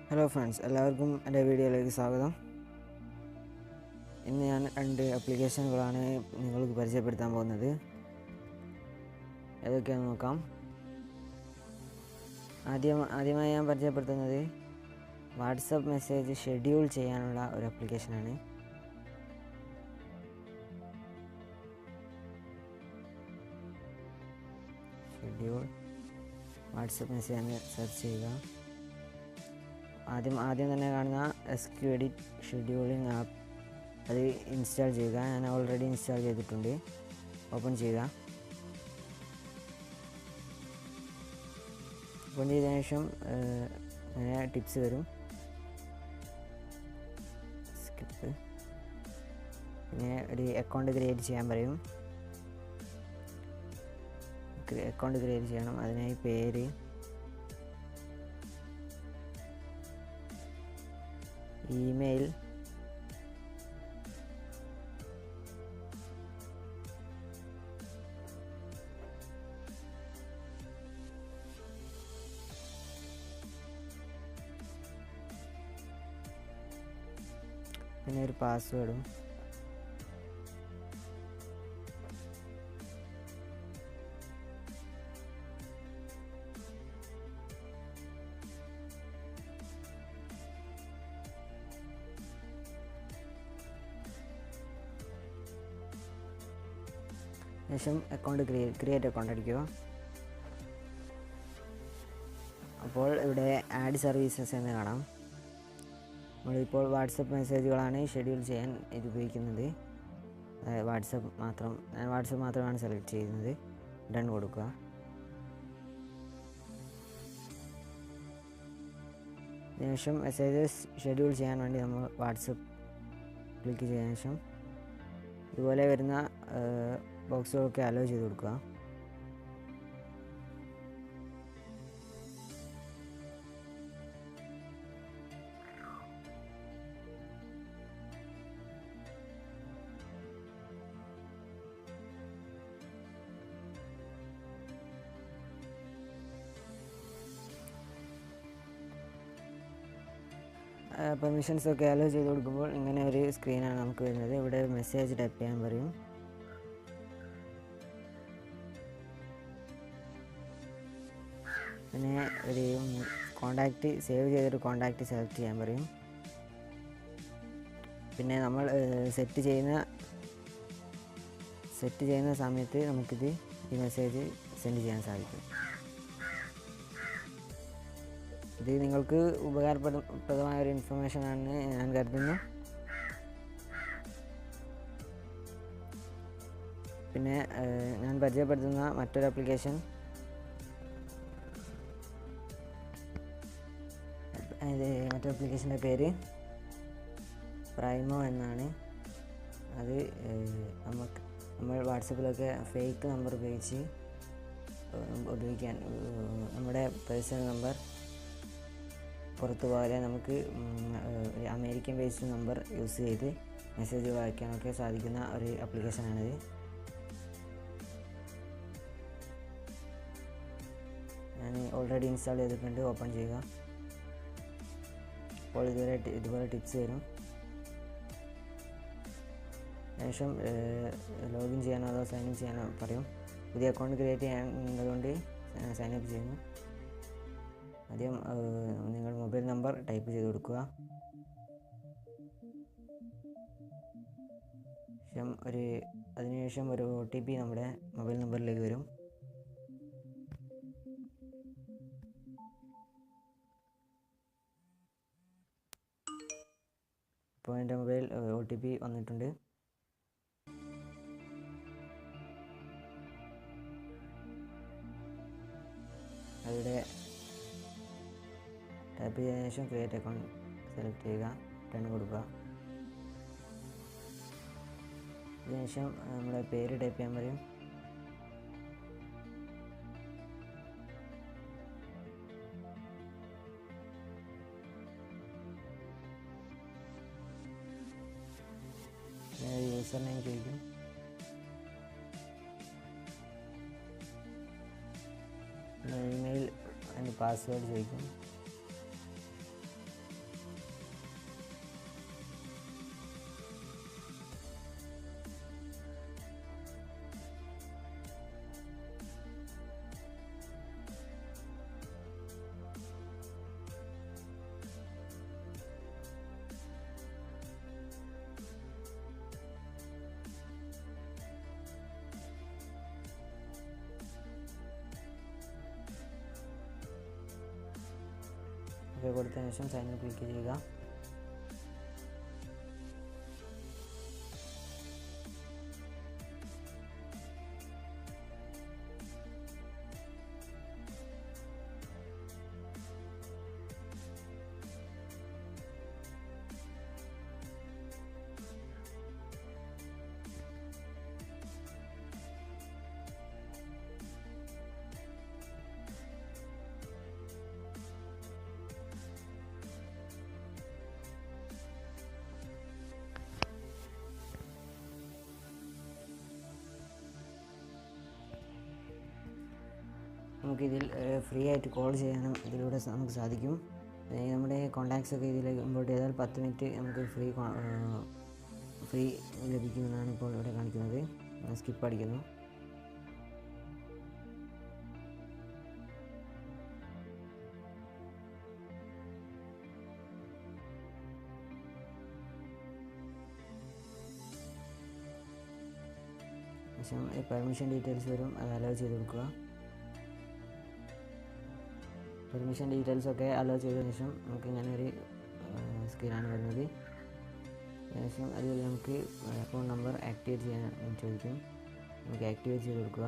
Hello friends, എല്ലാവർക്കും എൻ്റെ വീഡിയോയിലേക്ക് സ്വാഗതം. ഇന്ന് ഞാൻ 2 ആപ്ലിക്കേഷനുകളാണ് നിങ്ങൾക്ക് പരിചയപ്പെടുത്താൻ പോകുന്നത്. ഏതൊക്കെയാണെന്ന് നോക്കാം. ആദ്യമായി ഞാൻ പരിചയപ്പെടുത്തുന്നത് വാട്സപ്പ് മെസ്സേജ് ഷെഡ്യൂൾ ചെയ്യാനുള്ള ഒരു ആപ്ലിക്കേഷനാണ്. ഷെഡ്യൂൾ വാട്സപ്പ് മെസ്സേജ് എന്ന് സെർച്ച് ചെയ്യുക. ആദ്യം തന്നെ കാണുന്ന എസ്ക്യൂഎഡിറ്റ് ഷെഡ്യൂളിംഗ് ആപ്പ്, അത് ഇൻസ്റ്റാൾ ചെയ്യുക. ഞാൻ ഓൾറെഡി ഇൻസ്റ്റാൾ ചെയ്തിട്ടുണ്ട്. ഓപ്പൺ ചെയ്യുക. ഓപ്പൺ ചെയ്തതിനു ശേഷം ഇങ്ങനെ ടിപ്സ് വരും. സ്കിപ്പ്. പിന്നെ ഒരു അക്കൗണ്ട് ക്രിയേറ്റ് ചെയ്യാൻ പറയും. അക്കൗണ്ട് ക്രിയേറ്റ് ചെയ്യണം. അതിനായി പേര്, ഇമെയിൽ, പിന്നെ ഒരു പാസ്വേഡും. ശേഷം ക്രിയേറ്റ് അക്കൗണ്ട് അടിക്കുക. അപ്പോൾ ഇവിടെ ആഡ് സർവീസസ് എന്ന് കാണാം. നമ്മളിപ്പോൾ വാട്സപ്പ് മെസ്സേജുകളാണ് ഷെഡ്യൂൾ ചെയ്യാൻ ഇത് ഉപയോഗിക്കുന്നത്. ഞാൻ വാട്സപ്പ് മാത്രമാണ് സെലക്ട് ചെയ്യുന്നത്. ഡൺ കൊടുക്കുക. അതിനുശേഷം മെസ്സേജസ് ഷെഡ്യൂൾ ചെയ്യാൻ വേണ്ടി നമ്മൾ വാട്സപ്പ് ക്ലിക്ക് ചെയ്തതിനു ശേഷം ഇതുപോലെ വരുന്ന ബോക്സുകളൊക്കെ അലോ ചെയ്ത് കൊടുക്കുക. പെർമിഷൻസ് ഒക്കെ അലോ ചെയ്ത് കൊടുക്കുമ്പോൾ ഇങ്ങനെ ഒരു സ്ക്രീനാണ് നമുക്ക് വരുന്നത്. ഇവിടെ മെസ്സേജ് ടൈപ്പ് ചെയ്യാൻ പറയും. പിന്നെ ഒരു കോണ്ടാക്റ്റ്, സേവ് ചെയ്തൊരു കോണ്ടാക്റ്റ് സെലക്ട് ചെയ്യാൻ പറയും. പിന്നെ നമ്മൾ സെറ്റ് ചെയ്യുന്ന സമയത്ത് നമുക്കിത് ഈ മെസ്സേജ് സെൻഡ് ചെയ്യാൻ സാധിക്കും. ഇത് നിങ്ങൾക്ക് ഉപകാരപ്രദമായ ഒരു ഇൻഫർമേഷൻ ആണെന്ന് ഞാൻ കരുതുന്നു. പിന്നെ ഞാൻ പരിചയപ്പെടുത്തുന്ന മറ്റൊരു ആപ്ലിക്കേഷൻ്റെ പേര് പ്രൈമോ എന്നാണ്. അത് നമ്മൾ വാട്സപ്പിലൊക്കെ ഫേക്ക് നമ്പർ ഉപയോഗിച്ച് നമ്മുടെ പേഴ്സണൽ നമ്പർ പുറത്തു പോകാതെ നമുക്ക് അമേരിക്കൻ ബേസ്ഡ് നമ്പർ യൂസ് ചെയ്ത് മെസ്സേജുകൾ അയക്കാനൊക്കെ സാധിക്കുന്ന ഒരു ആപ്ലിക്കേഷനാണിത്. ഞാൻ ഓൾറെഡി ഇൻസ്റ്റാൾ ചെയ്തിട്ടുണ്ട്. ഓപ്പൺ ചെയ്യുക. അപ്പോൾ ഇതുപോലെ ടിപ്സ് വരും. ശേഷം ലോഗിൻ ചെയ്യാനോ അതോ സൈൻ അപ്പ് ചെയ്യാനോ പറയും. പുതിയ അക്കൗണ്ട് ക്രിയേറ്റ് ചെയ്യാനുള്ളതുകൊണ്ട് സൈൻ അപ്പ് ചെയ്യുന്നു. ആദ്യം നിങ്ങൾ മൊബൈൽ നമ്പർ ടൈപ്പ് ചെയ്ത് കൊടുക്കുക. അതിനുശേഷം ഒരു OTP നമ്മുടെ മൊബൈൽ നമ്പറിലേക്ക് വരും. ഇപ്പോൾ എൻ്റെ മൊബൈൽ OTP വന്നിട്ടുണ്ട്. അവിടെ ടൈപ്പ് ചെയ്തതിനു ശേഷം ക്രിയേറ്റ് അക്കൗണ്ട് സെലക്ട് ചെയ്യുക. ടൺ കൊടുക്കുക. അതിനുശേഷം നമ്മുടെ പേര് ടൈപ്പ് ചെയ്യാൻ പറയും. യൂസർ നെയിം ചോദിക്കും. ഇമെയിൽ പാസ്വേഡ് ചോദിക്കും. ഓക്കെ കൊടുത്തതിന് ശേഷം സൈൻ ഇൻ ക്ലിക്ക് ചെയ്യുക. നമുക്കിതിൽ ഫ്രീ ആയിട്ട് കോൾ ചെയ്യാനും ഇതിലൂടെ നമുക്ക് സാധിക്കും. നമ്മുടെ കോൺടാക്ട്സ് ഒക്കെ ഇതിൽ ഇമ്പോർട്ട് ചെയ്താൽ 10 മിനിറ്റ് നമുക്ക് ഫ്രീ ലഭിക്കുമെന്നാണ് ഇപ്പോൾ ഇവിടെ കാണിക്കുന്നത്. സ്കിപ്പ് അടിക്കുന്നു. ശേഷം പെർമിഷൻ ഡീറ്റെയിൽസ് വരും, അത് അലോ ചെയ്ത് കൊടുക്കുക. പെർമിഷൻ ഡീറ്റെയിൽസൊക്കെ അലോ ചെയ്തതിന് ശേഷം നമുക്ക് ഇങ്ങനെ ഒരു സ്ക്രീനാണ് വരുന്നത്. ശേഷം അതിൽ നമുക്ക് ഫോൺ നമ്പർ ആക്ടിവേറ്റ് ചെയ്യാൻ ചോദിക്കും. നമുക്ക് ആക്ടിവേറ്റ് ചെയ്ത് കൊടുക്കുക.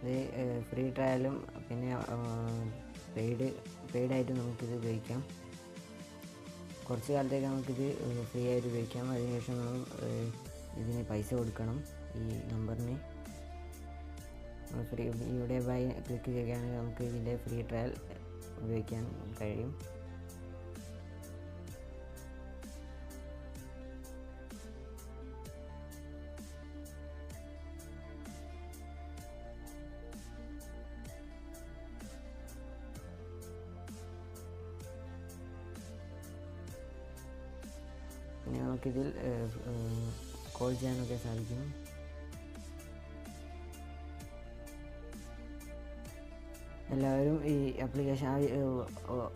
ഇത് ഫ്രീ ട്രയലും പിന്നെ പെയ്ഡായിട്ട് നമുക്കിത് ഉപയോഗിക്കാം. കുറച്ച് കാലത്തേക്ക് നമുക്കിത് ഫ്രീ ആയിട്ട് ഉപയോഗിക്കാം. അതിനുശേഷം നമ്മൾ ഇതിന് പൈസ കൊടുക്കണം. ഈ നമ്പറിന് ഫ്രീ ഇവിടെ ബൈ ക്ലിക്ക് ചെയ്യുകയാണെങ്കിൽ നമുക്ക് ഇതിൻ്റെ ഫ്രീ ട്രയൽ ഉപയോഗിക്കാൻ കഴിയും. പിന്നെ നമുക്കിതിൽ കോൾ ചെയ്യാനൊക്കെ സാധിക്കും. എല്ലാവരും ഈ ആപ്ലിക്കേഷൻ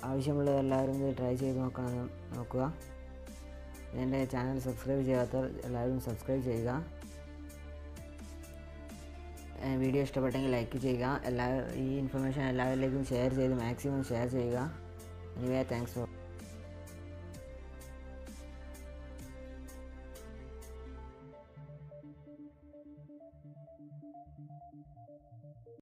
ആവശ്യമുള്ള എല്ലാവരും ഇത് ട്രൈ ചെയ്ത് നോക്കുക. എൻ്റെ ചാനൽ സബ്സ്ക്രൈബ് ചെയ്യാത്തവർ എല്ലാവരും സബ്സ്ക്രൈബ് ചെയ്യുക. വീഡിയോ ഇഷ്ടപ്പെട്ടെങ്കിൽ ലൈക്ക് ചെയ്യുക. ഈ ഇൻഫർമേഷൻ എല്ലാവരിലേക്കും ഷെയർ ചെയ്ത് മാക്സിമം ഷെയർ ചെയ്യുക. Anyway thanks for